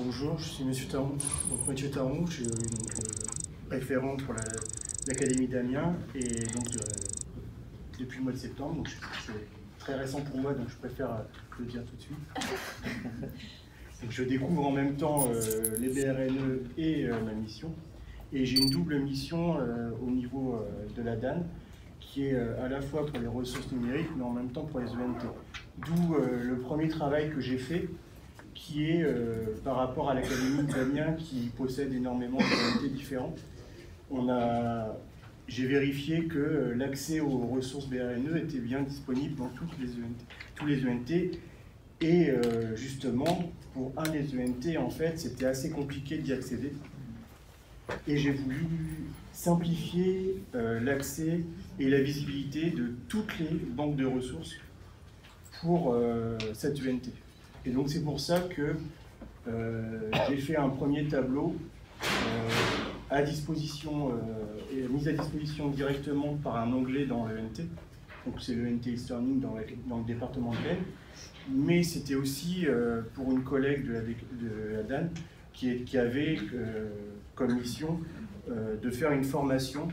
Bonjour, je suis Monsieur Taron. Donc Mathieu Taron, je suis référent pour l'Académie d'Amiens et donc depuis le mois de septembre. Donc c'est très récent pour moi, donc je préfère le dire tout de suite. Donc je découvre en même temps les BRNE et ma mission. Et j'ai une double mission au niveau de la DAN, qui est à la fois pour les ressources numériques, mais en même temps pour les ENT. D'où le premier travail que j'ai fait, qui est par rapport à l'Académie d'Amiens, qui possède énormément d'ENT différents. J'ai vérifié que l'accès aux ressources BRNE était bien disponible dans tous les ENT. Et justement, pour un des ENT, en fait, c'était assez compliqué d'y accéder. Et j'ai voulu simplifier l'accès et la visibilité de toutes les banques de ressources pour cette ENT. Et donc c'est pour ça que j'ai fait un premier tableau à disposition et mis à disposition directement par un onglet dans l'ENT. Donc c'est l'ENT e-learning dans le département de l'Aisne. Mais c'était aussi pour une collègue de la DAN qui avait comme mission de faire une formation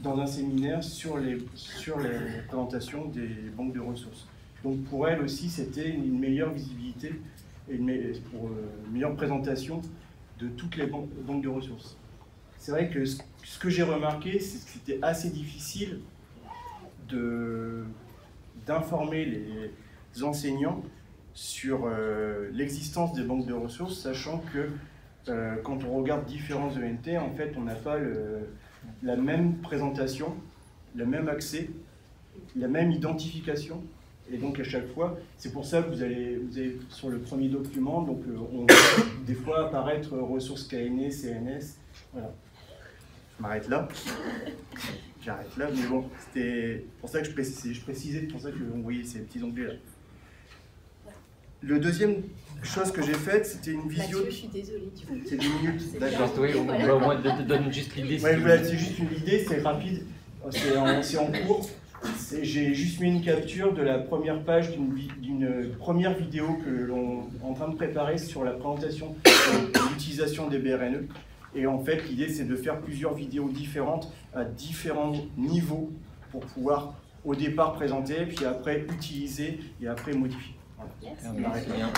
dans un séminaire sur les présentations des banques de ressources. Donc pour elle aussi, c'était une meilleure visibilité et une meilleure présentation de toutes les banques de ressources. C'est vrai que ce que j'ai remarqué, c'est que c'était assez difficile d'informer les enseignants sur l'existence des banques de ressources, sachant que quand on regarde différents ENT, en fait, on n'a pas la même présentation, le même accès, la même identification. Et donc à chaque fois, c'est pour ça que vous avez sur le premier document, donc on voit des fois apparaître ressources KNE, CNS. Voilà. Je m'arrête là. J'arrête là, mais bon, c'était pour ça que je précisais, c'est pour ça qu'on voyait ces petits onglets là. Le deuxième chose que j'ai faite, c'était une visio. Mathieu, je suis désolée, tu vois. C'est 10 minutes. D'accord. Oui, on va au moins te donner juste l'idée. Ouais, voilà, c'est juste une idée, c'est rapide, c'est en cours. J'ai juste mis une capture de la première page d'une première vidéo que l'on est en train de préparer sur la présentation de l'utilisation des BRNE. Et en fait, l'idée, c'est de faire plusieurs vidéos différentes à différents niveaux pour pouvoir, au départ, présenter, puis après utiliser et après modifier. Voilà. Merci.